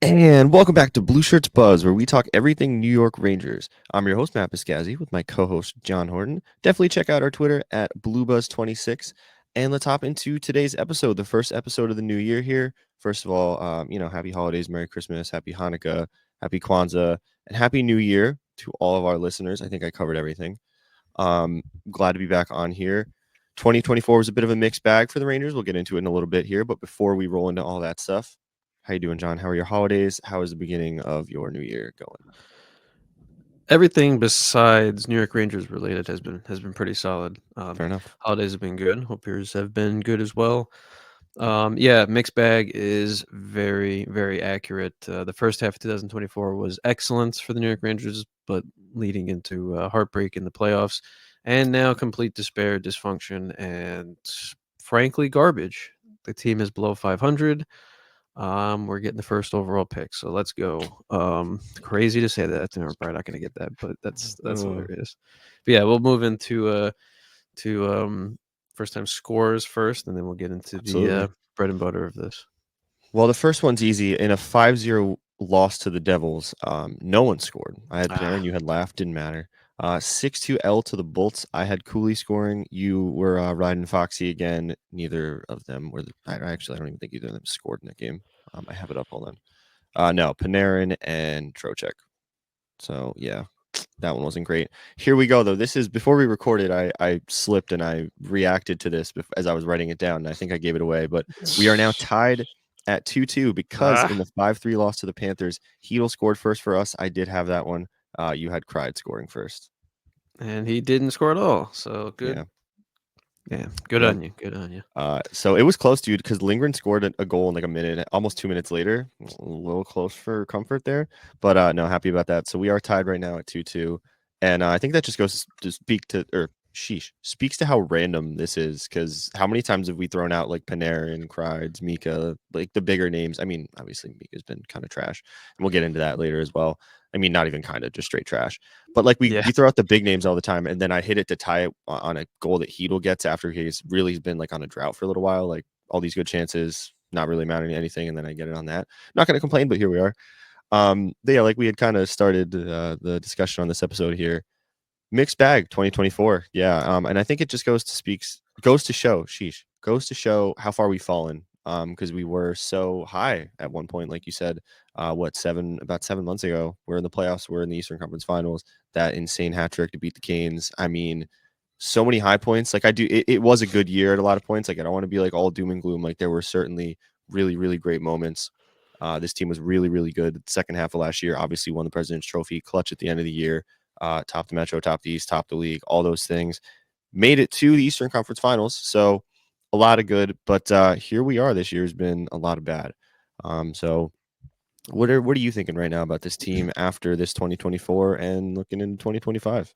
And welcome back to Blue Shirts Buzz, where we talk everything New York Rangers. I'm your host, Matt Piscazzi, with my co-host, John Horton. Definitely check out our Twitter at BlueBuzz26. And let's hop into today's episode, the first episode of the new year here. First of all, happy holidays, Merry Christmas, Happy Hanukkah, Happy Kwanzaa, and Happy New Year to all of our listeners. I think I covered everything. Glad to be back on here. 2024 was a bit of a mixed bag for the Rangers. We'll get into it in a little bit here, but before we roll into all that stuff, how you doing, John? How are your holidays? How is the beginning of your new year going? Everything besides New York Rangers related has been pretty solid. Fair enough. Holidays have been good. Hope yours have been good as well. Yeah, mixed bag is very accurate. The first half of 2024 was excellent for the New York Rangers, but leading into heartbreak in the playoffs, and now complete despair, dysfunction, and frankly garbage. The team is below 500. We're getting the first overall pick, so let's go. Crazy to say that. We're probably not going to get that, but that's Uh, hilarious. But yeah, we'll move into first time scores first, and then we'll get into the Absolutely. bread and butter of this. Well, the first one's easy. In a 5-0 loss to the Devils, no one scored. I had Ah, Panarin, you had Laugh, didn't matter. 6-2 L to the Bolts. I had Cooley scoring. You were riding Foxy again. Neither of them were. I don't even think either of them scored in that game. I have it up. Hold on. No, Panarin and Trocheck. So yeah, that one wasn't great. Here we go though. This is before we recorded. I slipped and I reacted to this as I was writing it down. And I think I gave it away, but we are now tied at 2-2 because in ah, the 5-3 loss to the Panthers, Heedle scored first for us. I did have that one. You had Cried scoring first. and he didn't score at all. So good. Yeah. Yeah, good Yep. on you. Good on you. So it was close, dude, because Lindgren scored a goal in like a minute, almost 2 minutes later. A little close for comfort there, but no, happy about that. So we are tied right now at 2-2, and I think that just goes to speak to or sheesh speaks to how random this is. Because how many times have we thrown out like Panarin, Krides, Mika, like the bigger names? I mean, obviously Mika's been kind of trash, and we'll get into that later as well. I mean, not even kind of, just straight trash. But like we Yeah, we throw out the big names all the time, and then I hit it to tie it on a goal that Heedle gets after he's really been like on a drought for a little while, like all these good chances, not really amounting to anything, and then I get it on that. Not going to complain, but here we are. But yeah, like we had kind of started the discussion on this episode here. Mixed bag 2024. Yeah. And I think it just goes to show, sheesh, goes to show how far we've fallen. Because we were so high at one point, like you said, about 7 months ago, we're in the playoffs, we're in the Eastern Conference Finals, that insane hat trick to beat the Canes. I mean, so many high points. Like it was a good year at a lot of points. Like I don't want to be like all doom and gloom. Like there were certainly really great moments. This team was really good. The second half of last year, obviously won the President's Trophy, clutch at the end of the year, top the Metro, top the East, top the league, all those things. Made it to the Eastern Conference Finals, so a lot of good. But here we are. This year has been a lot of bad. So what are you thinking right now about this team after this 2024 and looking into 2025?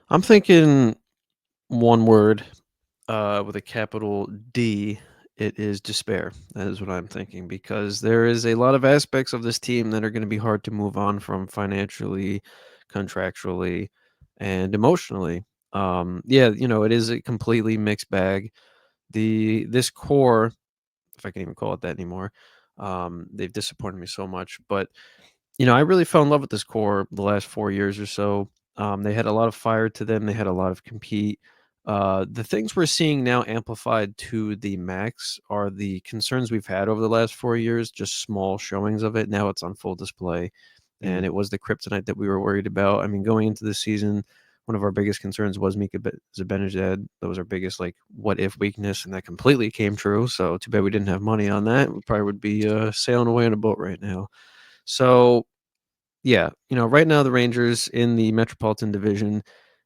I'm thinking one word with a capital D. It is despair. That is what I'm thinking because there is a lot of aspects of this team that are going to be hard to move on from financially, contractually, and emotionally. Yeah, it is a completely mixed bag. This core, if I can even call it that anymore, they've disappointed me so much. But I really fell in love with this core the last 4 years or so. They had a lot of fire to them. They had a lot of compete. The things we're seeing now amplified to the max are the concerns we've had over the last 4 years, just small showings of it. Now it's on full display. Mm, And it was the kryptonite that we were worried about. I mean, going into the season, one of our biggest concerns was Mika Zibanejad. That was our biggest, like, what if weakness, and that completely came true. So too bad we didn't have money on that. We probably would be sailing away in a boat right now. So yeah, right now the Rangers in the Metropolitan Division,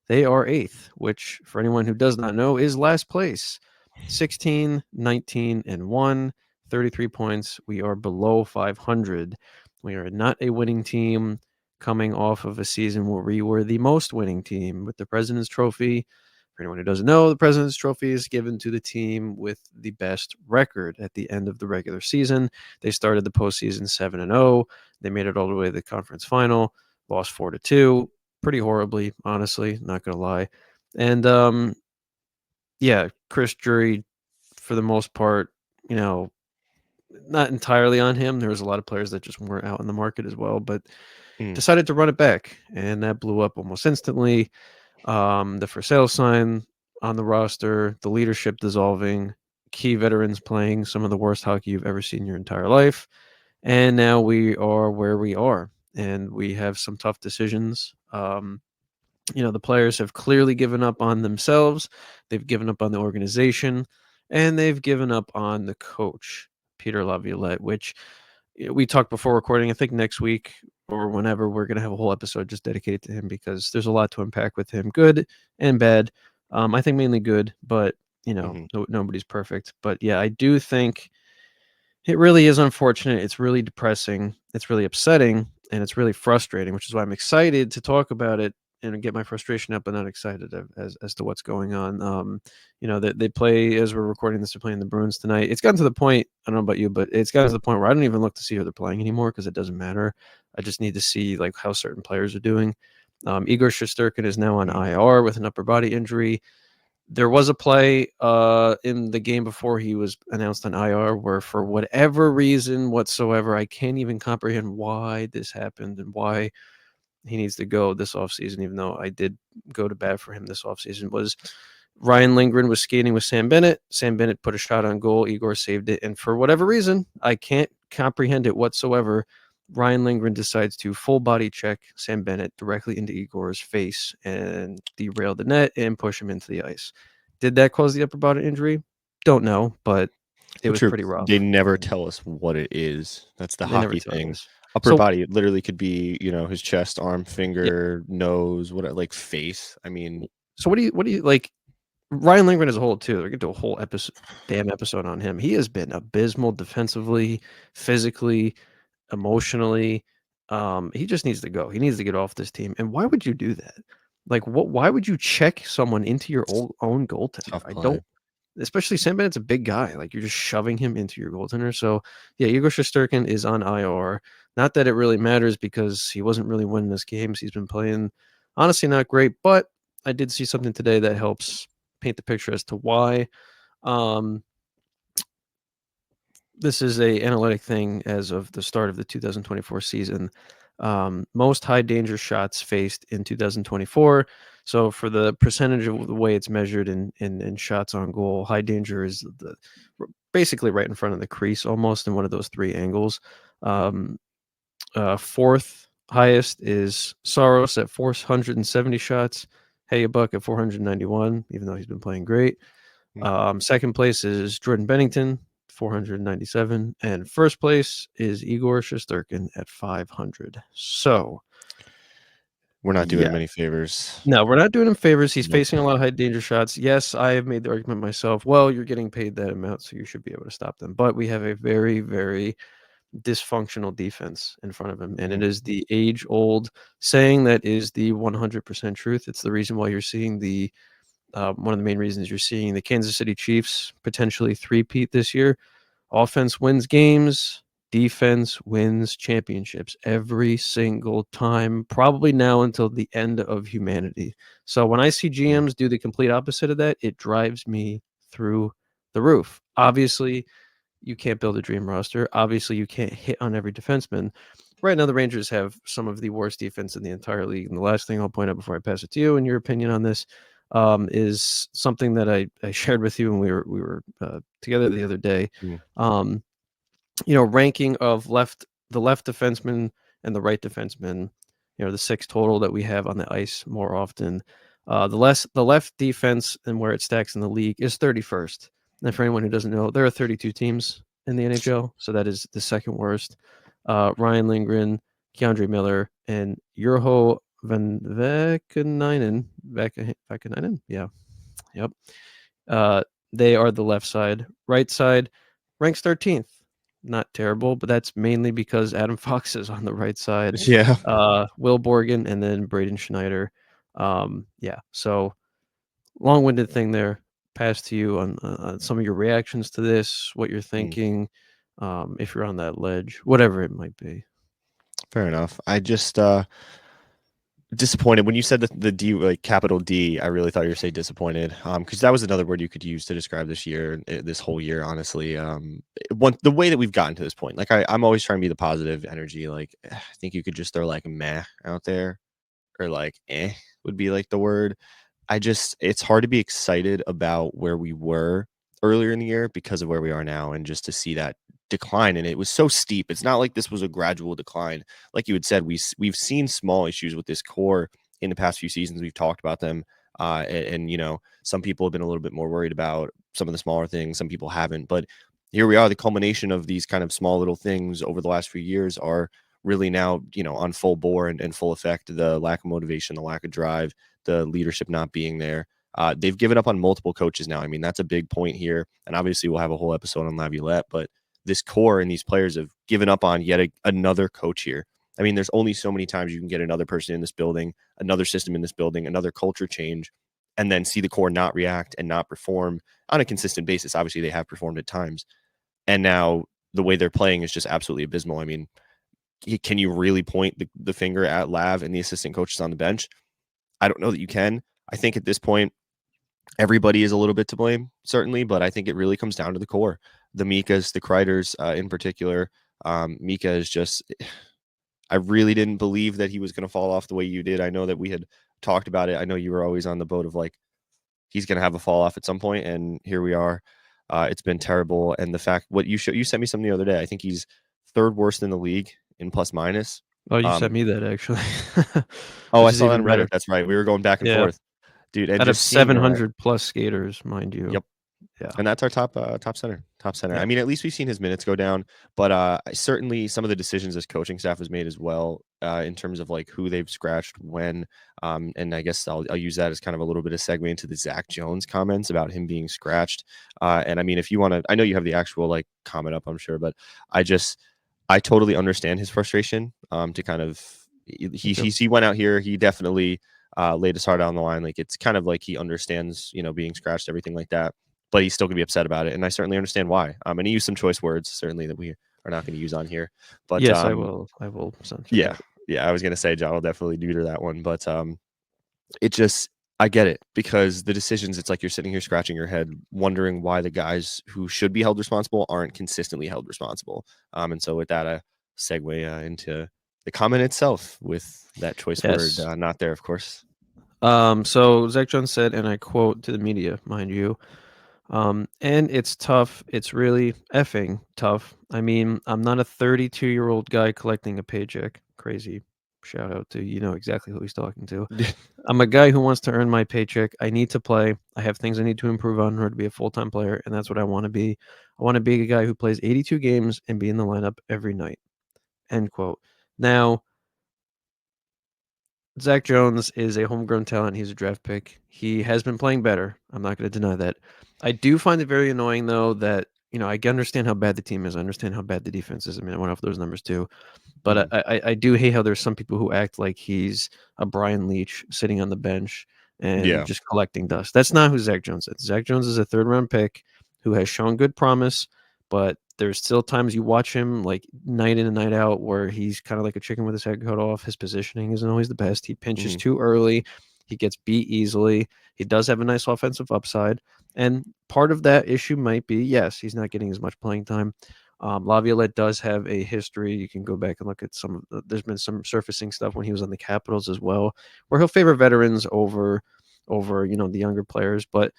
they are 8th, which for anyone who does not know is last place. 16, 19, and 1, 33 points. We are below 500. We are not a winning team coming off of a season where we were the most winning team with the President's Trophy. For anyone who doesn't know, the President's Trophy is given to the team with the best record at the end of the regular season. They started the postseason 7-0. They made it all the way to the conference final, lost 4-2, pretty horribly, honestly, not gonna lie. And yeah, Chris Drury, for the most part, you know, not entirely on him. There was a lot of players that just weren't out in the market as well, but Mm, decided to run it back, and that blew up almost instantly. The for sale sign on the roster, the leadership dissolving, key veterans playing some of the worst hockey you've ever seen in your entire life. And now we are where we are, and we have some tough decisions. The players have clearly given up on themselves, they've given up on the organization, and they've given up on the coach, Peter Laviolette, which we talked before recording. I think next week or whenever we're going to have a whole episode just dedicated to him because there's a lot to unpack with him, good and bad. I think mainly good, but mhm. nobody's perfect. But yeah, I do think it really is unfortunate. It's really depressing. It's really upsetting, and it's really frustrating, which is why I'm excited to talk about it and get my frustration up, but not excited as to what's going on. They play as we're recording this. They're playing the Bruins tonight. It's gotten to the point. I don't know about you, but it's gotten to the point where I don't even look to see who they're playing anymore because it doesn't matter. I just need to see like how certain players are doing. Igor Shesterkin is now on Mm. IR with an upper body injury. There was a play in the game before he was announced on IR where, for whatever reason whatsoever, I can't even comprehend why this happened and why he needs to go this offseason, even though I did go to bat for him this offseason, was Ryan Lindgren was skating with Sam Bennett. Sam Bennett put a shot on goal. Igor saved it. And for whatever reason, I can't comprehend it whatsoever. Ryan Lindgren decides to full body check Sam Bennett directly into Igor's face and derail the net and push him into the ice. Did that cause the upper body injury? Don't know, but it So was true. pretty They rough. never And tell us what it is. That's the they never hockey tell thing. us. Upper So, body, it literally could be, his chest, arm, yeah. finger, nose, what like face. I mean, So what do you like? Ryan Lindgren as a whole too. They're gonna do a whole episode on him. He has been abysmal defensively, physically, emotionally. He just needs to go. He needs to get off this team. And why would you do that? Like, what? Why would you check someone into your own goaltender? tough I play. don't. Especially Sam Bennett's a big guy. Like, you're just shoving him into your goaltender. So yeah, Igor Shesterkin is on IR. Not that it really matters because he wasn't really winning his games. He's been playing honestly not great, but I did see something today that helps paint the picture as to why. Um, this is a analytic thing as of the start of the 2024 season. Most high danger shots faced in 2024. So for the percentage of the way it's measured in shots on goal, high danger is basically right in front of the crease, almost in one of those three angles. Um, Fourth highest is Soros at 470 shots. Buck at 491, even though he's been playing great. Mm. Second place is Jordan Bennington, 497. And first place is Igor Shesterkin at 500. So, We're not doing yeah. him any favors. No, we're not doing him favors. He's Nope. facing a lot of high danger shots. Yes, I have made the argument myself. Well, you're getting paid that amount, so you should be able to stop them. But we have a very, very dysfunctional defense in front of him. And Mhm. it is the age old saying that is the 100% truth. It's the reason why you're seeing one of the main reasons you're seeing the Kansas City Chiefs potentially three-peat this year. Offense wins games, defense wins championships every single time, probably now until the end of humanity. So when I see Mm. GMs do the complete opposite of that, it drives me through the roof. Obviously, you can't build a dream roster. Obviously, you can't hit on every defenseman. Right now, the Rangers have some of the worst defense in the entire league. And the last thing I'll point out before I pass it to you, and your opinion on this, is something that I shared with you when we were together the other day. Mm. Um, ranking of the left defenseman and the right defenseman. The six total that we have on the ice more often. The left defense and where it stacks in the league is 31st. And for anyone who doesn't know, there are 32 teams in the NHL, so that is the second worst. Ryan Lindgren, Keandre Miller, and Urho Van Vakanainen. Yeah, yep. Uh, they are the left side. Right side ranks 13th. Not terrible, but that's mainly because Adam Fox is on the right side. Yeah. Will Borgen and then Braden Schneider. Yeah, so long-winded thing there. Pass to you on some of your reactions to this, what you're Mm. thinking, if you're on that ledge, whatever it might be. Fair enough. I just Disappointed when you said the D, like capital D. I really thought you were saying disappointed, because that was another word you could use to describe this year, this whole year. Honestly, the way that we've gotten to this point, like I'm always trying to be the positive energy. Like I think you could just throw like meh out there, or like would be like the word. It's hard to be excited about where we were earlier in the year because of where we are now, and just to see that decline, and it was so steep. It's not like this was a gradual decline. Like you had said, we've seen small issues with this core in the past few seasons. We've talked about them, and some people have been a little bit more worried about some of the smaller things. Some people haven't, but here we are. The culmination of these kind of small little things over the last few years are really now on full bore and full effect. The lack of motivation, the lack of drive, the leadership not being there. They've given up on multiple coaches now. I mean, that's a big point here. And obviously, we'll have a whole episode on Laviolette, but this core and these players have given up on yet another coach here. I mean, there's only so many times you can get another person in this building, another system in this building, another culture change, and then see the core not react and not perform on a consistent basis. Obviously, they have performed at times. And now the way they're playing is just absolutely abysmal. I mean, can you really point the finger at Lav and the assistant coaches on the bench? I don't know that you can. I think at this point, everybody is a little bit to blame, certainly, but I think it really comes down to the core. The Mikas, the Kreiders in particular. Mika is just, I really didn't believe that he was going to fall off the way you did. I know that we had talked about it. I know you were always on the boat of like, he's going to have a fall off at some point, and here we are. It's been terrible. And the fact, you sent me something the other day. I think he's third worst in the league in plus minus. Oh, you sent Um, me that actually, oh, I which is saw that even on Reddit. better. That's right. We were going back and Yeah, forth, dude, and out of just seeing that. 700 plus skaters, mind you. Yep. Yeah, And that's our top center. Top center. I yeah, mean, at least we've seen his minutes go down, but certainly some of the decisions this coaching staff has made as well, in terms of like who they've scratched when. And I guess I'll use that as kind of a little bit of segue into the Zach Jones comments about him being scratched. And I mean, if you want to, I know you have the actual like comment up, I'm sure, but I totally understand his frustration. To kind of me too. he went out here. He definitely laid his heart out on the line. Like it's kind of like he understands, being scratched, everything like that, but he's still gonna be upset about it. And I certainly understand why. And he used some choice words, certainly, that we are not going to use on here. But Yes, I will. I will censor yeah, that. yeah, I was gonna say John will definitely neuter that one, but it just, I get it, because the decisions, it's like you're sitting here scratching your head, wondering why the guys who should be held responsible aren't consistently held responsible. And so with that, segue into the comment itself with that choice word Yes. not there, of course. So Zach Jones said, and I quote to the media, mind you, and it's tough. It's really effing tough. I mean, I'm not a 32-year-old guy collecting a paycheck. Crazy. Shout out to you know exactly who he's talking to. I'm a guy who wants to earn my paycheck. I need to play. I have things I need to improve on in order to be a full-time player, and that's what I want to be. I want to be a guy who plays 82 games and be in the lineup every night. End quote. Now, Zach Jones is a homegrown talent. He's a draft pick. He has been playing better. I'm not going to deny that. I do find it very annoying, though, that I understand how bad the team is. I understand how bad the defense is. I mean, I went off those numbers too, but Mhm. I do hate how there's some people who act like he's a Brian Leach sitting on the bench and Yeah, just collecting dust. That's not who Zach Jones is. Zach Jones is a third round pick who has shown good promise, but there's still times you watch him like night in and night out where he's kind of like a chicken with his head cut off. His positioning isn't always the best. He pinches mhm. too early. He gets beat easily. He does have a nice offensive upside. And part of that issue might be, yes, he's not getting as much playing time. Laviolette does have a history. You can go back and look at some of there's been some surfacing stuff when he was on the Capitals as well, where he'll favor veterans over the younger players. But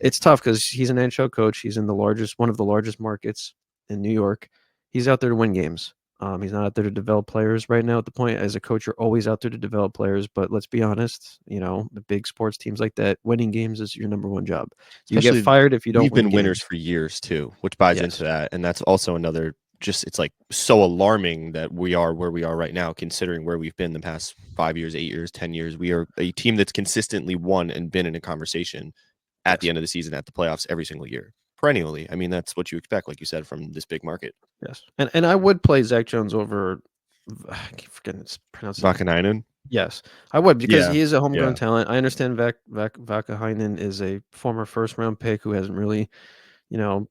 it's tough because he's an NHL coach. He's in one of the largest markets in New York. He's out there to win games. He's not out there to develop players right now. At the point, as a coach, you're always out there to develop players. But let's be honest, the big sports teams like that, winning games is your number one job. You get Especially, fired if you don't we've win been winners games. for years too, which buys into Yes, that. And that's also another, just, it's like so alarming that we are where we are right now, considering where we've been the past 5 years, 8 years, 10 years. We are a team that's consistently won and been in a conversation at the yes, end of the season, at the playoffs, every single year, perennially. I mean, that's what you expect, like you said, from this big market. yes. And I would play Zach Jones over. I keep forgetting it's pronouncing his name. Vakanainen. Yes, I would because Yeah. he is a homegrown Yeah. talent. I understand Vakaheinen is a former first round pick who hasn't really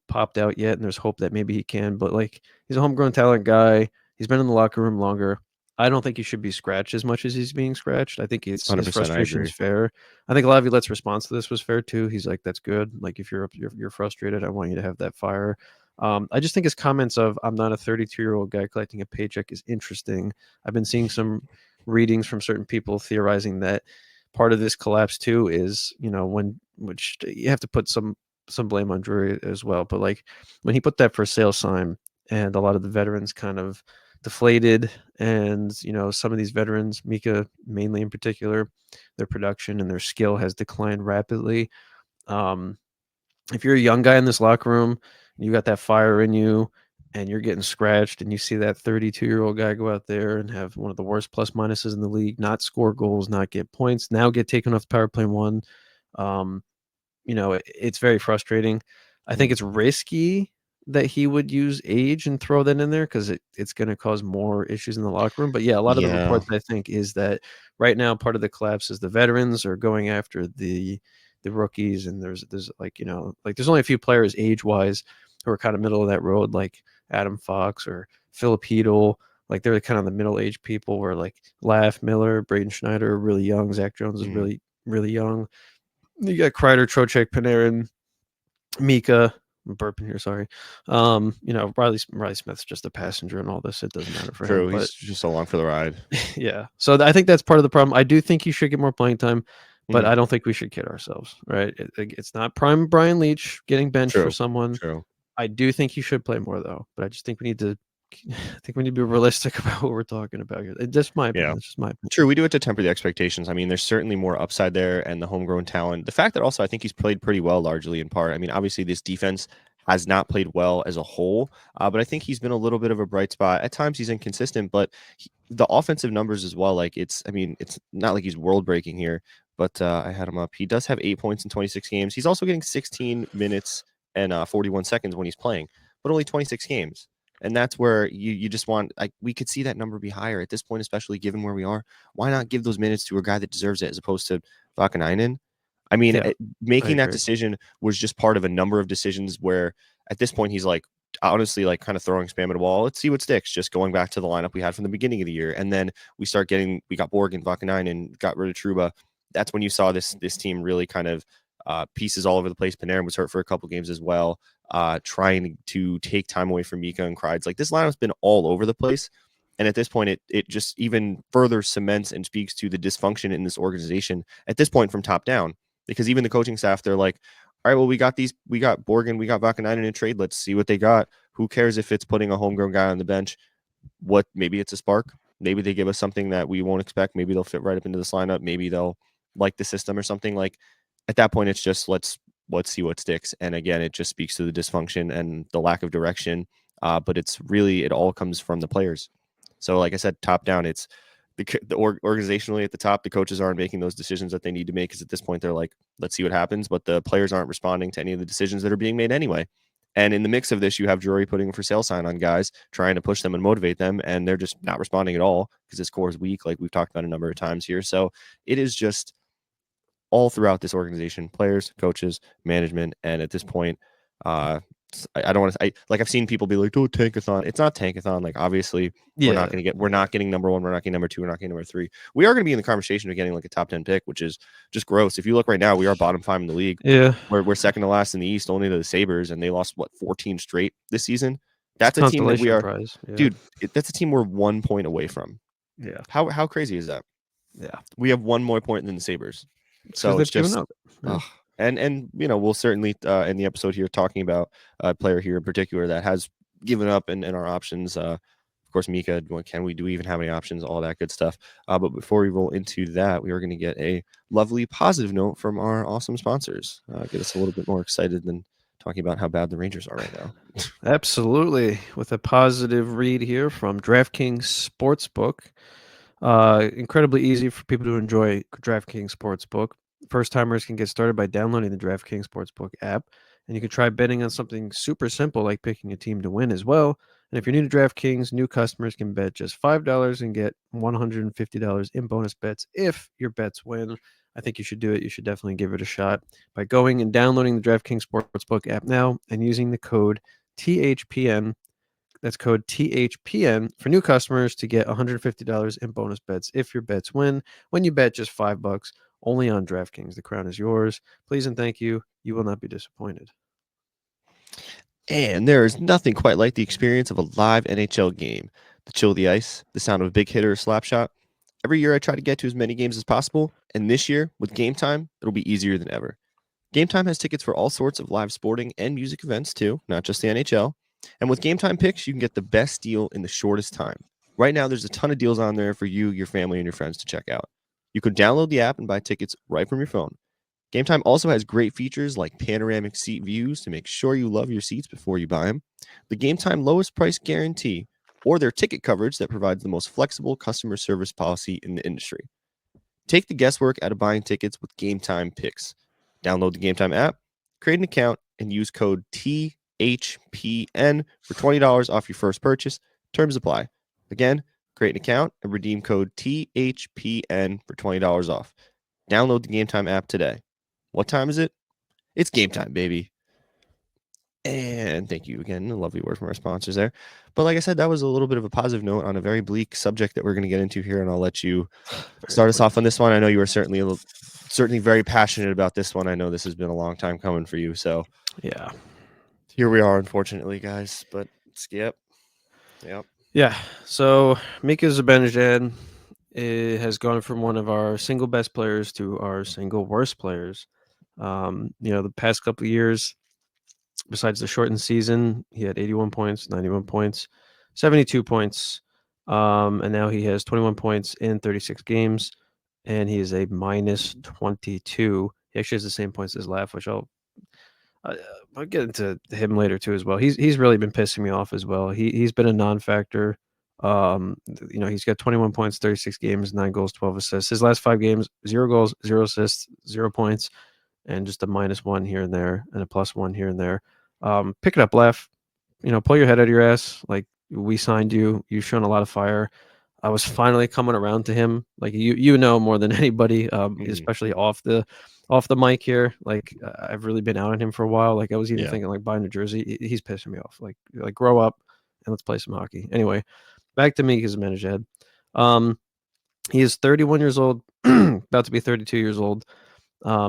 popped out yet, and there's hope that maybe he can. But like, he's a homegrown talent guy. He's been in the locker room longer. I don't think he should be scratched as much as he's being scratched. I think it's his 100%, I frustration is agree. fair. I think Laviolette's response to this was fair too. He's like, "That's good. Like, if you're frustrated, I want you to have that fire." I just think his comments of "I'm not a 32-year-old guy collecting a paycheck" is interesting. I've been seeing some readings from certain people theorizing that part of this collapse too is, when which you have to put some blame on Drury as well, but like when he put that for sale sign and a lot of the veterans kind of deflated, and some of these veterans, Mika mainly in particular, their production and their skill has declined rapidly. um, if you're a young guy in this locker room, you got that fire in you, and you're getting scratched, and you see that 32-year-old guy go out there and have one of the worst plus minuses in the league, not score goals, not get points, now get taken off the power play one. um, it's very frustrating. I think Mhm. it's risky that he would use age and throw that in there because it's going to cause more issues in the locker room. But yeah, a lot of the Yeah. reports I think is that right now part of the collapse is the veterans are going after the rookies, and there's like like there's only a few players age wise who are kind of middle of that road, like Adam Fox or Filipino. Like they're kind of the middle aged people where like Laugh, Miller, Braden Schneider are really young. Zach Jones is Mhm. really young. You got Kreider, Trocheck, Panarin, Mika. I'm burping here, sorry. Riley Smith's just a passenger in all this. It doesn't matter for him. True, But he's just along for the ride. yeah. So I think that's part of the problem. I do think he should get more playing time, but Mhm. I don't think we should kid ourselves, right? It's not prime Brian Leach getting benched for True, someone. true. I do think he should play more though, but I just think we need to I think we need to be realistic about what we're talking about here. It's just my Yeah. opinion. It's just my opinion. True, we do have to temper the expectations. I mean, there's certainly more upside there and the homegrown talent. The fact that also I think he's played pretty well largely in part. I mean, obviously this defense has not played well as a whole, but I think he's been a little bit of a bright spot. At times he's inconsistent, but the offensive numbers as well. Like I mean, it's not like he's world breaking here, but I had him up. He does have 8 points in 26 games. He's also getting 16 minutes and 41 seconds when he's playing, but only 26 games. And that's where you just want, like, we could see that number be higher at this point, especially given where we are. Why not give those minutes to a guy that deserves it as opposed to Vakanainen? I mean, Yeah, I making that agree. decision was just part of a number of decisions where at this point he's like, honestly, like kind of throwing spam at a wall. Let's see what sticks. Just going back to the lineup we had from the beginning of the year, and then we got Borg and Vakanainen, got rid of Truba. That's when you saw this team really kind of pieces all over the place. Panarin was hurt for a couple games as well, trying to take time away from Mika and Kreids. Like this lineup's been all over the place. And at this point, it just even further cements and speaks to the dysfunction in this organization at this point from top down. Because even the coaching staff, they're like, all right, well, we got Borgen, we got Vakanainen in a trade. Let's see what they got. Who cares if it's putting a homegrown guy on the bench? Maybe it's a spark. Maybe they give us something that we won't expect. Maybe they'll fit right up into this lineup. Maybe they'll like the system or something. Like at that point, it's just let's see what sticks. And again, it just speaks to the dysfunction and the lack of direction. But it's really it all comes from the players. So like I said, top down, it's organizationally at the top, the coaches aren't making those decisions that they need to make because at this point they're like, let's see what happens. But the players aren't responding to any of the decisions that are being made anyway. And in the mix of this, you have Drury putting a for sale sign on guys, trying to push them and motivate them, and they're just not responding at all because this core is weak, like we've talked about a number of times here. So it is just all throughout this organization, players, coaches, management, and at this point, uh, I don't want to. Like I've seen people be like, "Oh, tankathon." It's not tankathon. Like obviously, Yeah. we're not getting number one. We're not getting number two. We're not getting number three. We are going to be in the conversation of getting like a top 10 pick, which is just gross. If you look right now, we are bottom five in the league. Yeah. We're second to last in the East, only to the Sabres, and they lost what 14 straight this season. It's a That's a team that we consolation are, prize. Yeah. dude. That's a team we're 1 point away from. Yeah. How crazy is that? Yeah. We have one more point than the Sabres. It's because So it's they've given just, up. Yeah. ugh. And we'll certainly in the episode here talking about a player here in particular that has given up in our options. Of course, Mika. Do we even have any options? All that good stuff. But before we roll into that, we are going to get a lovely positive note from our awesome sponsors. Get us a little bit more excited than talking about how bad the Rangers are right now. Absolutely. With a positive read here from DraftKings Sportsbook. Incredibly easy for people to enjoy DraftKings Sportsbook. First timers can get started by downloading the DraftKings Sportsbook app, and you can try betting on something super simple like picking a team to win as well. And if you're new to DraftKings, new customers can bet just $5 and get $150 in bonus bets if your bets win. I think you should do it. You should definitely give it a shot by going and downloading the DraftKings Sportsbook app now and using the code THPN. That's code THPN for new customers to get $150 in bonus bets if your bets win. When you bet just $5, only on DraftKings. The crown is yours. Please and thank you. You will not be disappointed. And there is nothing quite like the experience of a live NHL game. The chill of the ice, the sound of a big hit or a slap shot. Every year I try to get to as many games as possible, and this year, with Game Time, it'll be easier than ever. Game Time has tickets for all sorts of live sporting and music events too, not just the NHL. And with Game Time picks, you can get the best deal in the shortest time. Right now, there's a ton of deals on there for you, your family, and your friends to check out. You can download the app and buy tickets right from your phone. Game Time also has great features like panoramic seat views to make sure you love your seats before you buy them, the Game Time lowest price guarantee, or their ticket coverage that provides the most flexible customer service policy in the industry. Take the guesswork out of buying tickets with Game Time picks. Download the Game Time app, create an account, and use code THPN for $20 off your first purchase. Terms apply. Again, create an account and redeem code THPN for $20 off. Download the Game Time app today. What time is it? It's game time, baby. And thank you again. A lovely word from our sponsors there. But like I said, that was a little bit of a positive note on a very bleak subject that we're going to get into here. And I'll let you start us off on this one. I know you are certainly very passionate about this one. I know this has been a long time coming for you. So Yeah. here we are, unfortunately, guys. But skip. Yep. Yeah. So Mika Zibanejad has gone from one of our single best players to our single worst players. The past couple of years, besides the shortened season, he had 81 points, 91 points, 72 points. And now he has 21 points in 36 games, and he is a minus 22. He actually has the same points as Laugh, which I'll get into him later too as well. He's really been pissing me off as well. He's been a non-factor. He's got 21 points, 36 games, 9 goals, 12 assists. His last 5 games, 0 goals, 0 assists, 0 points, and just a -1 here and there and a +1 here and there. Pick it up, Laugh. Pull your head out of your ass. Like, we signed you. You've shown a lot of fire. I was finally coming around to him. Like, you know more than anybody, especially off the mic here. Like, I've really been out on him for a while. Like, I was even thinking like buying a jersey. He's pissing me off. Like grow up and let's play some hockey. Anyway, back to Mika Zibanejad. He is 31 years old, about to be 32 years old.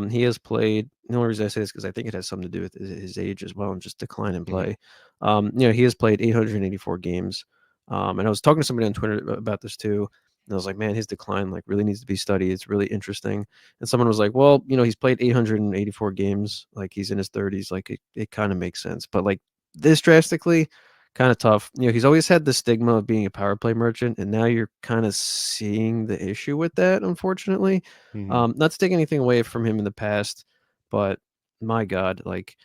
He has played. The only reason I say this because I think it has something to do with his age as well and just decline in play. He has played 884 games. And I was talking to somebody on Twitter about this too. And I was like, man, his decline like really needs to be studied. It's really interesting. And someone was like, well, he's played 884 games. Like, he's in his 30s. Like, it kind of makes sense. But like this drastically, kind of tough. He's always had the stigma of being a power play merchant, and now you're kind of seeing the issue with that, unfortunately. Mm-hmm. Not to take anything away from him in the past, but my God, like,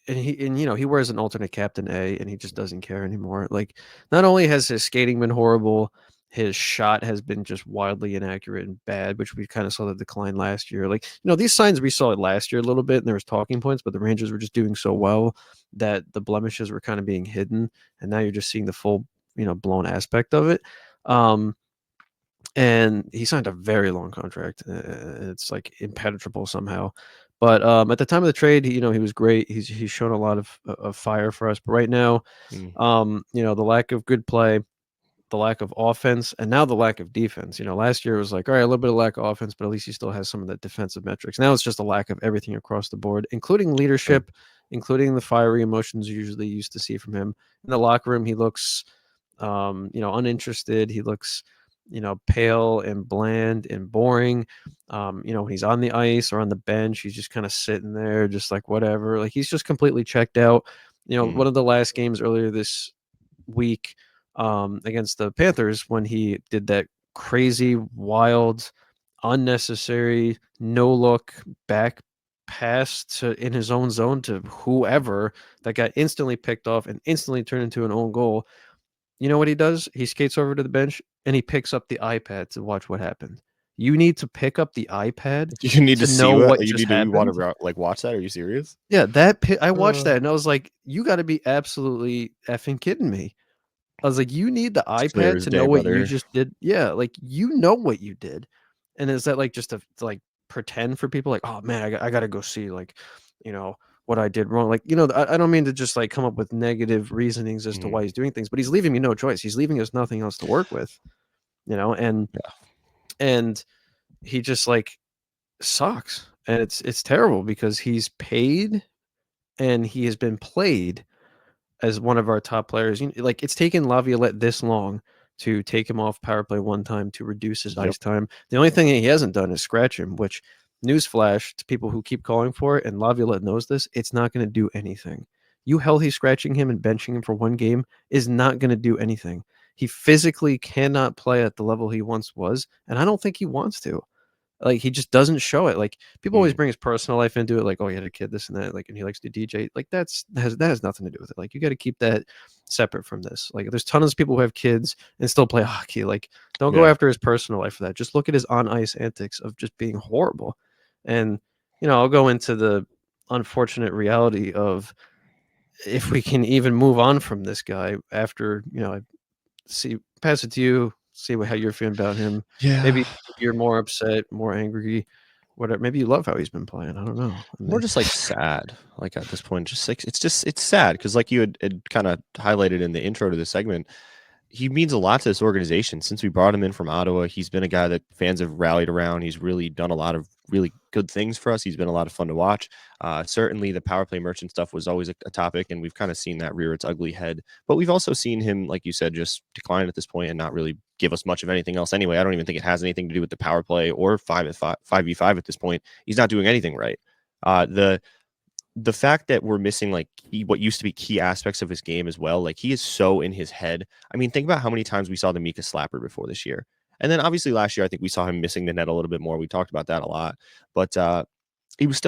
and he wears an alternate captain A, and he just doesn't care anymore. Like, not only has his skating been horrible, his shot has been just wildly inaccurate and bad, which we kind of saw the decline last year. Like, these signs we saw it last year a little bit, and there was talking points, but the Rangers were just doing so well that the blemishes were kind of being hidden, and now you're just seeing the full, blown aspect of it. And he signed a very long contract. It's like impenetrable somehow. But at the time of the trade, he was great. He's shown a lot of fire for us. But right now, the lack of good play, the lack of offense, and now the lack of defense. Last year it was like, all right, a little bit of lack of offense, but at least he still has some of the defensive metrics. Now it's just a lack of everything across the board, including leadership, including the fiery emotions you usually used to see from him. In the locker room, he looks, uninterested. He looks, pale and bland and boring. When he's on the ice or on the bench, he's just kind of sitting there, just like whatever. Like, he's just completely checked out. One of the last games earlier this week, against the Panthers, when he did that crazy, wild, unnecessary, no look back pass in his own zone to whoever that got instantly picked off and instantly turned into an own goal. You know what he does? He skates over to the bench and he picks up the iPad to watch what happened. You need to pick up the iPad You need to to see know what what you just need to. You want happened. to like watch that? Are you serious? Yeah, I watched that and I was like, you got to be absolutely effing kidding me. I was like, you need the It's clear iPad as to day, know what you brother. just did. Yeah, like, what you did. And is that like just to like pretend for people like, oh man, I got to go see, like, what I did wrong. Like, I don't mean to just like come up with negative reasonings as to Mhm. why he's doing things, but he's leaving me no choice. He's leaving us nothing else to work with, Yeah. and he just like sucks. And it's terrible because he's paid and he has been played as one of our top players. Like, it's taken Laviolette this long to take him off power play one time to reduce his Yep. ice time. The only thing that he hasn't done is scratch him, which, newsflash to people who keep calling for it, and Laviolette knows this, it's not going to do anything. You healthy scratching him and benching him for one game is not going to do anything. He physically cannot play at the level he once was, and I don't think he wants to. Like, he just doesn't show it. Like, people always Mhm. bring his personal life into it, like, oh, he had a kid, this and that, like, and he likes to DJ. Like, that has nothing to do with it. Like, you got to keep that separate from this. Like, there's tons of people who have kids and still play hockey. Like, don't go Yeah. after his personal life for that. Just look at his on ice antics of just being horrible. And I'll go into the unfortunate reality of, if we can even move on from this guy after, I pass it to you, see how you're feeling about him. Yeah. Maybe you're more upset, more angry, whatever. Maybe you love how he's been playing. I don't know. I More mean, just like sad. Like at this point, just like it's sad because like you had kind of highlighted in the intro to the segment, he means a lot to this organization. Since we brought him in from Ottawa, he's been a guy that fans have rallied around. He's really done a lot of really good things for us. He's been a lot of fun to watch. Certainly, the power play merchant stuff was always a topic, and we've kind of seen that rear its ugly head. But we've also seen him, like you said, just decline at this point and not really give us much of anything else. Anyway, I don't even think it has anything to do with the power play or 5v5 at this point. He's not doing anything right. The fact that we're missing like what used to be key aspects of his game as well, like he is so in his head. I mean, think about how many times we saw the Mika slapper before this year. And then obviously last year, I think we saw him missing the net a little bit more. We talked about that a lot, but he was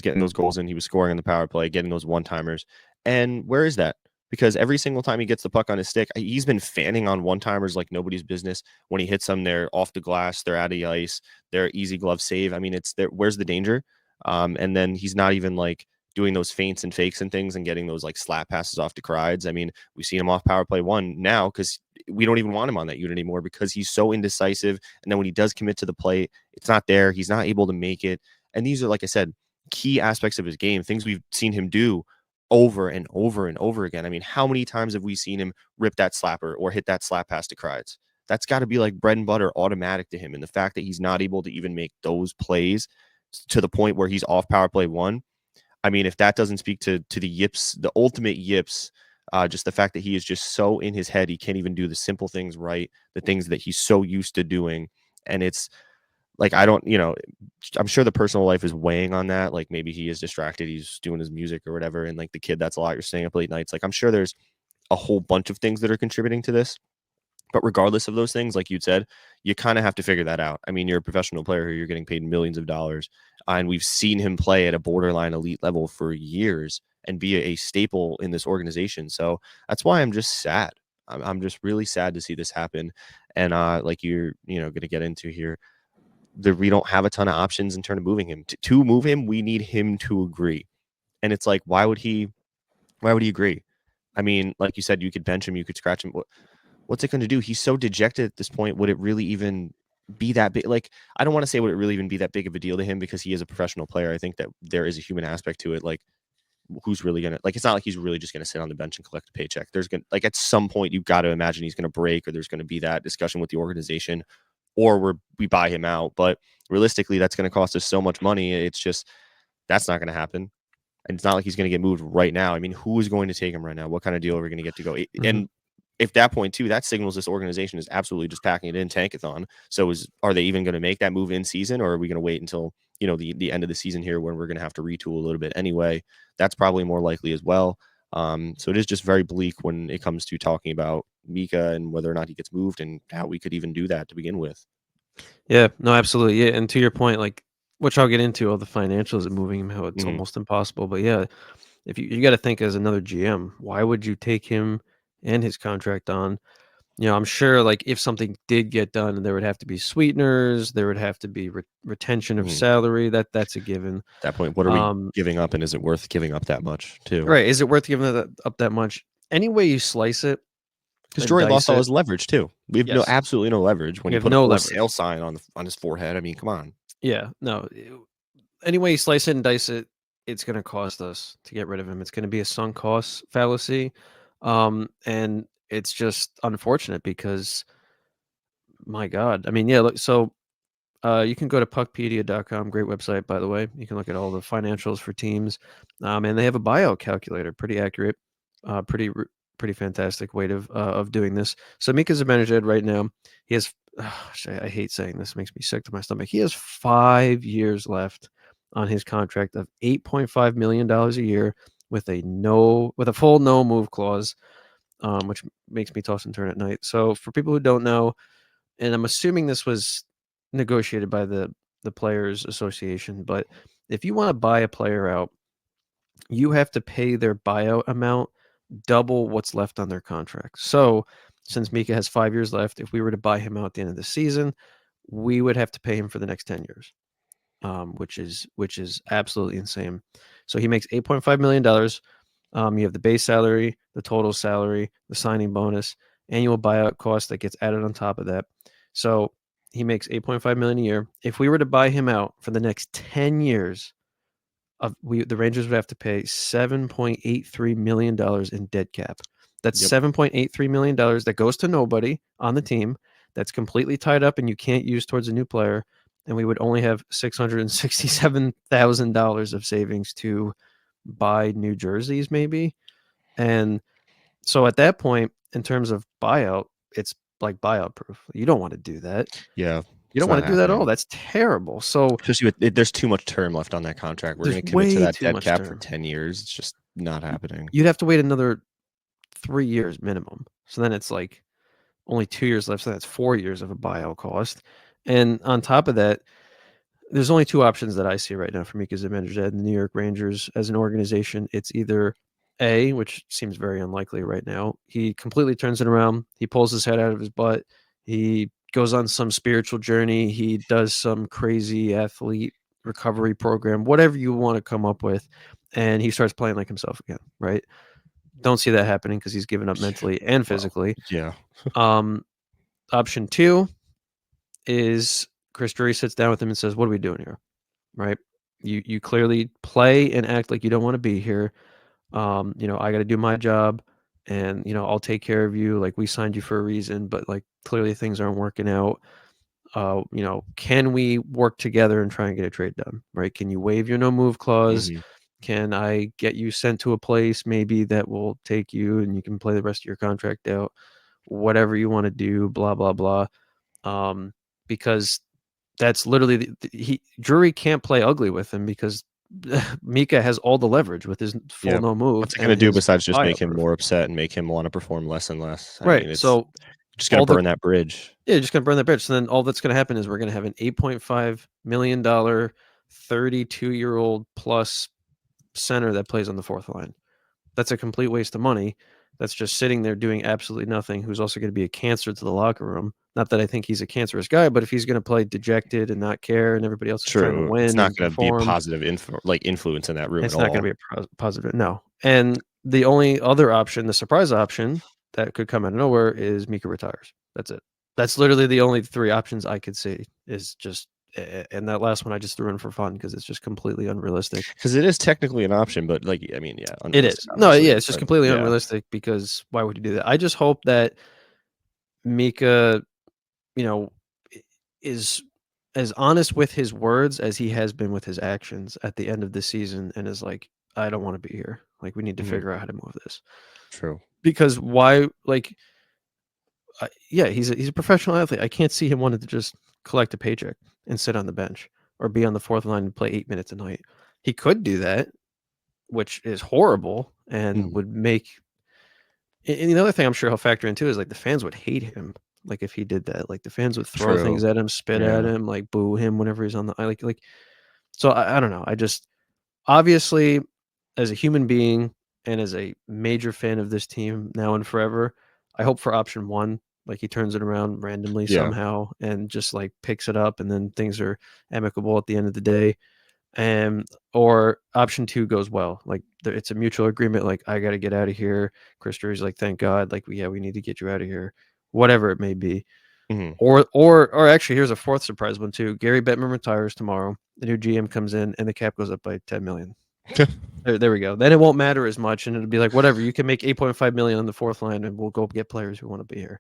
getting those goals and he was scoring on the power play, getting those one timers. And where is that? Because every single time he gets the puck on his stick, he's been fanning on one timers like nobody's business. When he hits them, they're off the glass, they're out of the ice, they're easy glove save. I mean, it's there. Where's the danger? And then he's not even like doing those feints and fakes and things and getting those like slap passes off to Crides. I mean, we've seen him off power play one now because we don't even want him on that unit anymore because he's so indecisive. And then when he does commit to the plate, it's not there. He's not able to make it. And these are, like I said, key aspects of his game, things we've seen him do over and over and over again. I mean, how many times have we seen him rip that slapper or hit that slap pass to Crides? That's got to be like bread and butter automatic to him. And the fact that he's not able to even make those plays to the point where he's off power play one, I mean, if that doesn't speak to the yips, the ultimate yips, just the fact that he is just so in his head, he can't even do the simple things right, the things that he's so used to doing. And it's like, I don't, I'm sure the personal life is weighing on that. Like maybe he is distracted, he's doing his music or whatever. And like the kid, that's a lot. You're staying up late nights. Like I'm sure there's a whole bunch of things that are contributing to this. But regardless of those things, like you'd said, you kind of have to figure that out. I mean, you're a professional player here, you're getting paid millions of dollars. And we've seen him play at a borderline elite level for years and be a staple in this organization. So that's why I'm just sad. I'm just really sad to see this happen. And like you're, going to get into here, we don't have a ton of options in terms of moving him. To move him, we need him to agree. And it's like, why would he agree? I mean, like you said, you could bench him, you could scratch him. What's it going to do? He's so dejected at this point. Would it really even be that big? Like, I don't want to say would it really even be that big of a deal to him because he is a professional player. I think that there is a human aspect to it. Like, who's really going to, like, it's not like he's really just going to sit on the bench and collect a paycheck. There's going to, like, at some point, you've got to imagine he's going to break or there's going to be that discussion with the organization or we buy him out. But realistically, that's going to cost us so much money. It's just, that's not going to happen. And it's not like he's going to get moved right now. I mean, who is going to take him right now? What kind of deal are we going to get to go? mhm. And if that point too, that signals this organization is absolutely just packing it in tankathon. So are they even going to make that move in season, or are we going to wait until the end of the season here when we're going to have to retool a little bit anyway? That's probably more likely as well. So it is just very bleak when it comes to talking about Mika and whether or not he gets moved and how we could even do that to begin with. Yeah, no, absolutely. Yeah, and to your point, like, which I'll get into, all the financials of moving him, how it's Mhm. almost impossible. But yeah, if you got to think as another GM, why would you take him and his contract on? I'm sure, like, if something did get done, there would have to be sweeteners, there would have to be retention of Mhm. salary. That's a given. At that point, what are we Um, giving up, and is it worth giving up that much too? right? Is it worth giving up that much? Any way you slice it Because and Jordan lost dice all it, his leverage too. We have yes, absolutely no leverage when we he have put a no for leverage. sale sign on his forehead. I mean, come on. Yeah, no. Any way you slice it and dice it, it's going to cost us to get rid of him. It's going to be a sunk cost fallacy. And it's just unfortunate because, my God, I mean, yeah, look, so you can go to puckpedia.com, great website, by the way. You can look at all the financials for teams, and they have a buyout calculator, pretty accurate, pretty fantastic way of doing this. So Mika Zibanejad right now, he has. I hate saying this; it makes me sick to my stomach. He has 5 years left on his contract of $8.5 million a year with a full no move clause, which makes me toss and turn at night. So for people who don't know, and I'm assuming this was negotiated by the players association, but if you want to buy a player out, you have to pay their buyout amount double what's left on their contract. So since Mika has 5 years left, if we were to buy him out at the end of the season, we would have to pay him for the next 10 years, which is absolutely insane. So he makes $8.5 million. You have the base salary, the total salary, the signing bonus, annual buyout cost that gets added on top of that. So he makes 8.5 million a year. If we were to buy him out for the next 10 years, the Rangers would have to pay $7.83 million in dead cap. That's Yep. $7.83 million that goes to nobody on the team. That's completely tied up and you can't use towards a new player. And we would only have $667,000 of savings to buy new jerseys, maybe. And so at that point, in terms of buyout, it's like buyout proof. You don't want to do that. Yeah. You It's don't want not to do that at all. happening. That's terrible. So Especially there's too much term left on that contract. We're there's going to commit to way that too dead much cap for term. 10 years. It's just not happening. You'd have to wait another 3 years minimum. So then it's like only 2 years left. So that's 4 years of a buyout cost. And on top of that, there's only two options that I see right now for Mika Zibanejad and the New York Rangers as an organization. It's either A, which seems very unlikely right now, he completely turns it around. He pulls his head out of his butt. He goes on some spiritual journey. He does some crazy athlete recovery program, whatever you want to come up with, and he starts playing like himself again, right? Don't see that happening because he's given up mentally and Well, physically. yeah. Um, Option two is Chris Drury sits down with him and says, "What are we doing here?" Right? You clearly play and act like you don't want to be here. I got to do my job, and I'll take care of you. Like we signed you for a reason, but like clearly things aren't working out. Can we work together and try and get a trade done? Right? Can you waive your no move clause? Hmm. Can I get you sent to a place maybe that will take you and you can play the rest of your contract out? Whatever you want to do, blah blah blah. Because that's literally Drury can't play ugly with him because Mika has all the leverage with his full Yeah. no move What's it going and to do his besides just make buyout him proof. more upset and make him want to perform less and less? I Right. mean, it's So just going to all the burn that bridge. yeah, just gonna burn that bridge. So then all that's gonna happen is we're gonna have an $8.5 million 32-year-old plus center that plays on the fourth line. That's a complete waste of money. That's just sitting there doing absolutely nothing, who's also going to be a cancer to the locker room. Not that I think he's a cancerous guy, but if he's going to play dejected and not care and everybody else is trying to True. It's win not and going to be a perform, positive influence in that room at it's not going all. to be a positive. No. And the only other option, the surprise option that could come out of nowhere is Mika retires. That's it. That's literally the only three options I could see is just, and that last one I just threw in for fun because it's just completely unrealistic. Because it is technically an option, but like, I mean, yeah, It unrealistic, is. No, yeah, obviously. it's just But completely yeah, unrealistic because why would you do that? I just hope that Mika, you know, is as honest with his words as he has been with his actions at the end of the season and is like, I don't want to be here. Like, we need to mhm, figure out how to move this. true. Because why, like, yeah, he's a professional athlete. I can't see him wanting to just collect a paycheck and sit on the bench or be on the fourth line and play 8 minutes a night. He could do that, which is horrible and Mhm, would make. And the other thing I'm sure he'll factor in too is like the fans would hate him. Like if he did that, like the fans would throw true. things at him, spit at Yeah. him, like boo him whenever he's on the like. So I don't know. I just obviously as a human being and as a major fan of this team now and forever, I hope for option one, like he turns it around randomly Yeah. somehow and just like picks it up and then things are amicable at the end of the day. And or option two goes well. Like it's a mutual agreement, like I gotta get out of here. Chris Drury's like, thank God, like yeah, we need to get you out of here. Whatever it may be. Mhm. Or actually here's a fourth surprise one too. Gary Bettman retires tomorrow. The new GM comes in and the cap goes up by 10 million. There we go. Then it won't matter as much, and it'll be like whatever. You can make 8.5 million on the fourth line, and we'll go get players who want to be here.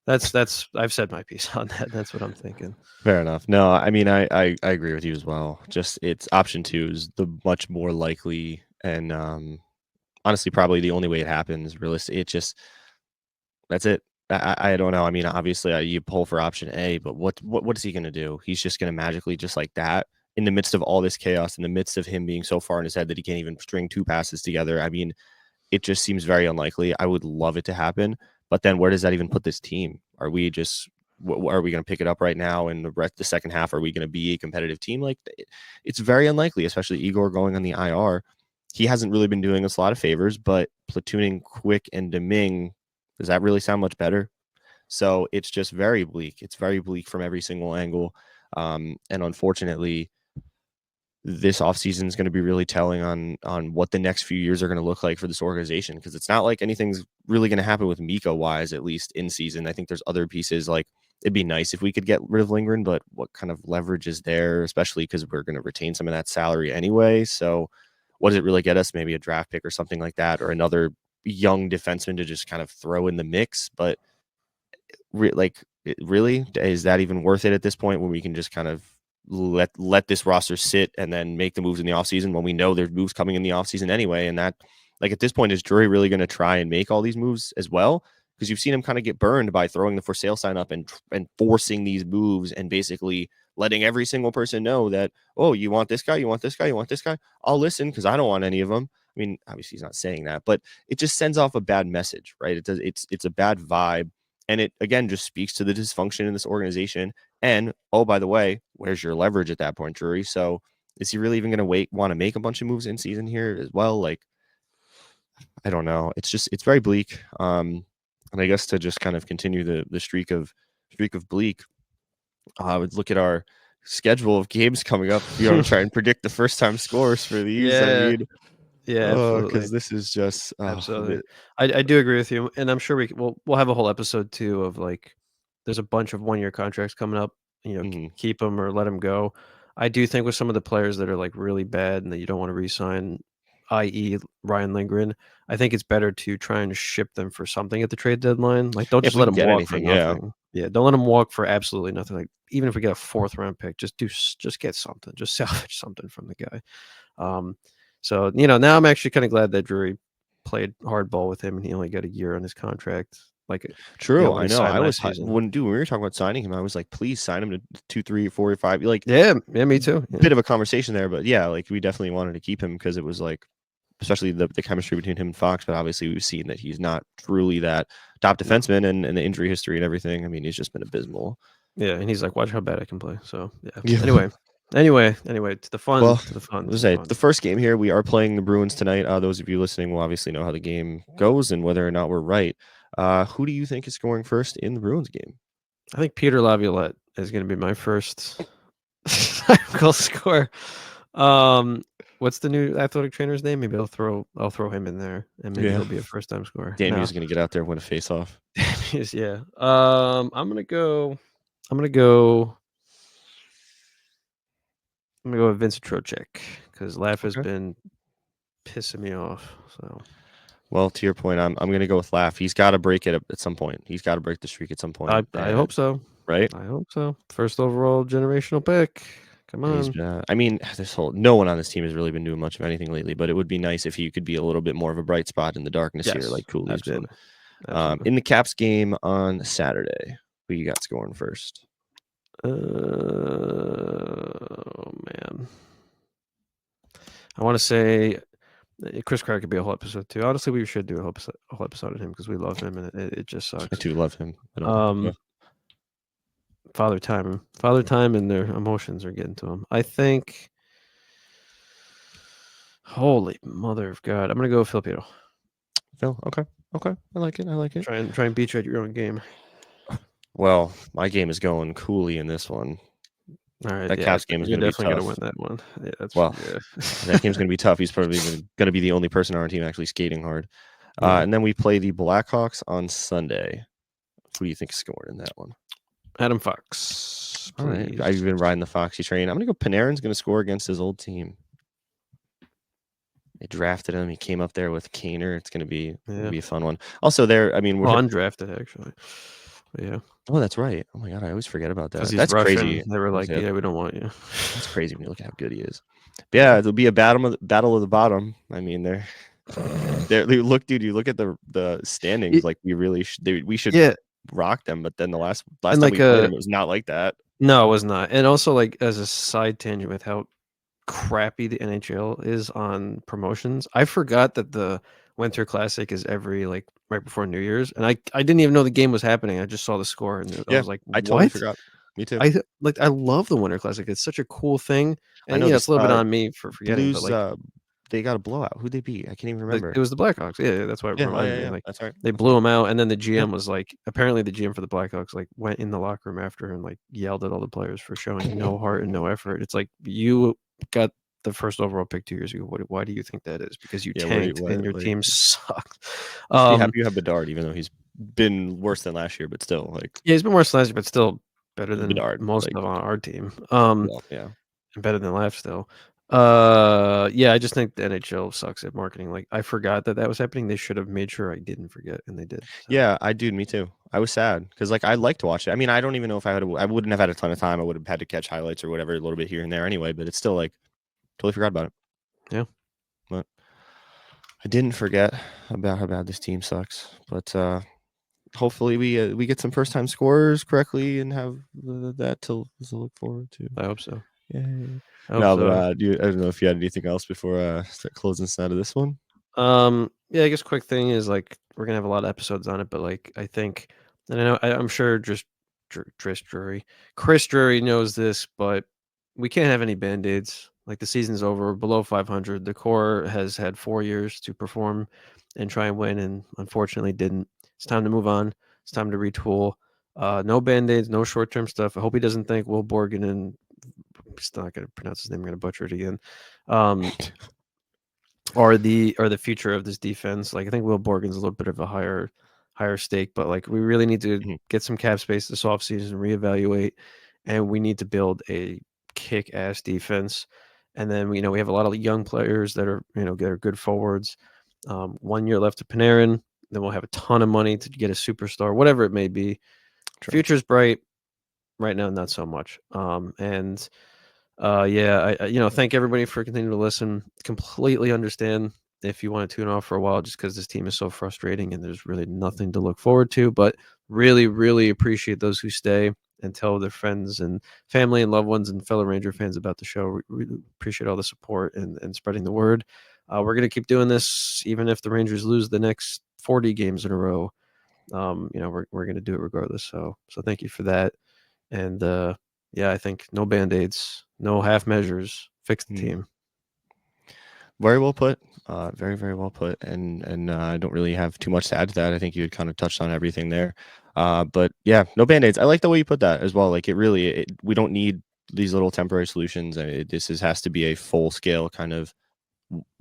That's. I've said my piece on that. That's what I'm thinking. Fair enough. No, I mean, I agree with you as well. Just it's option two is the much more likely and honestly probably the only way it happens. Realistic. It just that's it. I don't know. I mean, obviously, you pull for option A, but what is he going to do? He's just going to magically just like that in the midst of all this chaos, in the midst of him being so far in his head that he can't even string two passes together. I mean, it just seems very unlikely. I would love it to happen, but then where does that even put this team? Are we just are we going to pick it up right now in the second half? Are we going to be a competitive team? Like it's very unlikely, especially Igor going on the IR. He hasn't really been doing us a lot of favors, but platooning Quick and Deming, does that really sound much better? So it's just very bleak. It's very bleak from every single angle. And unfortunately, this offseason is going to be really telling on what the next few years are going to look like for this organization, because it's not like anything's really going to happen with Mika wise, at least in season. I think there's other pieces like it'd be nice if we could get rid of Lindgren, but what kind of leverage is there, especially because we're going to retain some of that salary anyway. So what does it really get us? Maybe a draft pick or something like that, or another young defenseman to just kind of throw in the mix. But really, is that even worth it at this point when we can just kind of let this roster sit and then make the moves in the offseason when we know there's moves coming in the offseason anyway? And that, like, at this point, is Drury really going to try and make all these moves as well? Because you've seen him kind of get burned by throwing the for sale sign up and forcing these moves and basically letting every single person know that, oh, you want this guy, you want this guy, you want this guy. I'll listen because I don't want any of them. I mean, obviously he's not saying that, but it just sends off a bad message, right? It does. It's a bad vibe, and it again just speaks to the dysfunction in this organization. And oh, by the way, where's your leverage at that point, Drury? So is he really even going to want to make a bunch of moves in season here as well? Like, I don't know. It's very bleak. And I guess to just kind of continue the streak of bleak, I would look at our schedule of games coming up. You know, try and predict the first time scores for these. I Yeah. mean, Yeah. oh, Absolutely. because this is just Absolutely. I do agree with you, and I'm sure we'll have a whole episode too of like there's a bunch of 1-year contracts coming up, mhm. keep them or let them go. I do think with some of the players that are like really bad and that you don't want to re-sign, i.e. Ryan Lindgren, I think it's better to try and ship them for something at the trade deadline. Like don't If just we let can them get walk for anything, yeah. nothing. Yeah, don't let them walk for absolutely nothing. Like even if we get a 4th round pick, just get something. Just salvage something from the guy. Um, so now I'm actually kind of glad that Drury played hardball with him and he only got a year on his contract. Like, True, when I he know. signed I was last season. when we were talking about signing him, I was like, please sign him to 2, 3, 4, or 5. Like, Yeah, yeah, me too. Yeah, bit of a conversation there, but yeah, like we definitely wanted to keep him because it was like, especially the chemistry between him and Fox. But obviously, we've seen that he's not truly that top no, defenseman, and the injury history and everything. I mean, he's just been abysmal. yeah, and he's like, watch how bad I can play. So yeah. Yeah. Anyway, to the fun, Well, to the fun, let's to the say fun. the first game here, we are playing the Bruins tonight. Those of you listening will obviously know how the game goes and whether or not we're right. Who do you think is scoring first in the Bruins game? I think Peter Laviolette is going to be my first goal scorer. Um, what's the new athletic trainer's name? Maybe I'll throw him in there, and maybe Yeah, he'll be a first time scorer. Danny No, is going to get out there and win a face-off. yeah. I'm gonna go. I'm gonna go with Vincent Trocheck because Laugh has Okay. been pissing me off. So Well, to your point, I'm going to go with Laugh. He's got to break it at some point. He's got to break the streak at some point. I hope so. Right? I hope so. First overall generational pick. Come And he's on. I mean, no one on this team has really been doing much of anything lately, but it would be nice if he could be a little bit more of a bright spot in the darkness here, Yes, like Cooley's been. absolutely, absolutely. In the Caps game on Saturday, who you got scoring first? Oh man, I want to say Chris Carr could be a whole episode too. Honestly, we should do a whole episode of him because we love him and it just I sucks. do love him. I don't. Father time, and their emotions are getting to him. I think. Holy mother of God! I'm gonna go with Filipino. Phil, okay, okay, I like it. I like it. Try and beat you at your own game. Well, my game is going Cooley in this one. All right, That yeah, Caps game is you're going to be definitely gonna win tough. that one. Yeah, that's Well, yeah. that game's going to be tough. He's probably going to be the only person on our team actually skating hard. Yeah. And then we play the Blackhawks on Sunday. Who do you think is scoring in that one? Adam Fox, All right, please. I've been riding the Foxy train. I'm going to go. Panarin's going to score against his old team. They drafted him. He came up there with Kaner. It's gonna be Yeah. a fun one. Also, there. I mean, Oh, we're undrafted actually. But yeah, oh, that's right. Oh my god, I always forget about because that. he's That's Russian. crazy. They were like, Yeah, "Yeah, we don't want you." that's crazy when you look at how good he is. But Yeah. yeah, it'll be a battle of the bottom. I mean, look, dude. You look at the standings. It, Like we should yeah, rock them. But then the last and time like we played them, it was not like that. no, it was not. And also like as a side tangent with how crappy the NHL is on promotions, I forgot that the Winter Classic is every like right before New Year's, and I didn't even know the game was happening. I just saw the score and I Yeah, was like, I totally "What?" forgot. Me too. I love the Winter Classic. It's such a cool thing, I and know it's this. a little bit on me for forgetting, but Blues. like They got a blowout. Who'd they beat? I can't even like, remember. it was the Blackhawks. Yeah, that's why it Yeah. Oh reminded yeah. me, Yeah. like, That's right. they That's blew right. him out, and then the Yeah. GM was like apparently the GM for the Blackhawks, like, went in the locker room after and, like, yelled at all the players for showing no heart and no effort. It's like, you got the first overall pick 2 years ago. Why do you think that is? Because you Yeah. What? tanked and your Like, team sucked. just be Um, happy you have Bedard, even though he's been worse than last year, but still, like yeah, he's been worse than last year, but still better than Bedard. most Like, of on our team. well, yeah. And better than Laugh still. Yeah, I just think the NHL sucks at marketing. Like, I forgot that was happening. They should have made sure I didn't forget, and they did. So Yeah, me too. I was sad because like I'd like to watch it. I mean, I don't even know if I wouldn't have had a ton of time. I would have had to catch highlights or whatever a little bit here and there anyway. But it's still like totally forgot about it. yeah, But I didn't forget about how bad this team sucks. But hopefully we get some first time scorers correctly and have that to look forward to. I hope so. Yay! I hope No, but so. I don't know if you had anything else before start closing this out of this one. Yeah, I guess quick thing is like we're gonna have a lot of episodes on it, but like I think, and I know I'm sure just Chris Drury knows this, but we can't have any band-aids. Like the season's over, we're below 500. The core has had 4 years to perform and try and win, and unfortunately didn't. It's time to move on. It's time to retool. No band-aids, no short-term stuff. I hope he doesn't think Will Borgen and I'm still not gonna pronounce his name. I'm gonna butcher it again. Um, are the future of this defense. Like I think Will Borgen's a little bit of a higher stake, but like we really need to Mhm. get some cap space this offseason, reevaluate, and we need to build a kick-ass defense. And then we have a lot of young players that are that are good forwards. 1 year left to Panarin, then we'll have a ton of money to get a superstar, whatever it may be. True. Future's bright. Right now, not so much. And yeah, thank everybody for continuing to listen. Completely understand if you want to tune off for a while just because this team is so frustrating and there's really nothing to look forward to. But really, really appreciate those who stay and tell their friends and family and loved ones and fellow Ranger fans about the show. We really appreciate all the support and spreading the word. We're going to keep doing this even if the Rangers lose the next 40 games in a row. We're going to do it regardless. So thank you for that. And yeah, I think no band-aids, no half measures, fix the Mhm. team. Very well put. Very, very well put. And I don't really have too much to add to that. I think you had kind of touched on everything there. But yeah, no band-aids. I like the way you put that as well. Like we don't need these little temporary solutions. Has to be a full scale kind of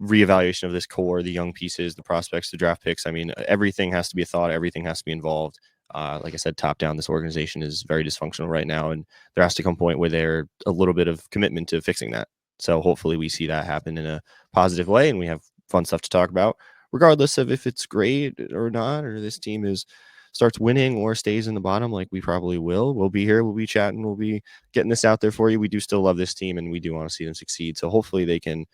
reevaluation of this core, the young pieces, the prospects, the draft picks. I mean, everything has to be a thought. Everything has to be involved. Like I said, top down, this organization is very dysfunctional right now, and there has to come a point where there's a little bit of commitment to fixing that. So hopefully, we see that happen in a positive way, and we have fun stuff to talk about, regardless of if it's great or not, or this team starts winning or stays in the bottom. Like we probably will. We'll be here. We'll be chatting. We'll be getting this out there for you. We do still love this team, and we do want to see them succeed. So hopefully, they can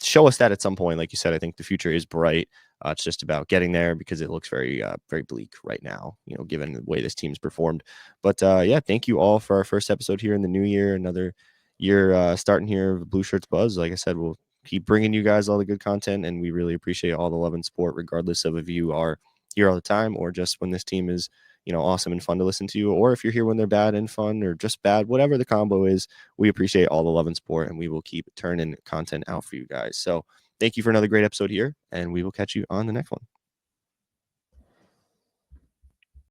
show us that at some point. Like you said, I think the future is bright. It's just about getting there because it looks very, very bleak right now, given the way this team's performed. But yeah, thank you all for our first episode here in the new year. Another year starting here of Blue Shirts Buzz. Like I said, we'll keep bringing you guys all the good content, and we really appreciate all the love and support, regardless of if you are here all the time or just when this team is awesome and fun to listen to, or if you're here when they're bad and fun or just bad, whatever the combo is. We appreciate all the love and support, and we will keep turning content out for you guys. So thank you for another great episode here, and we will catch you on the next one.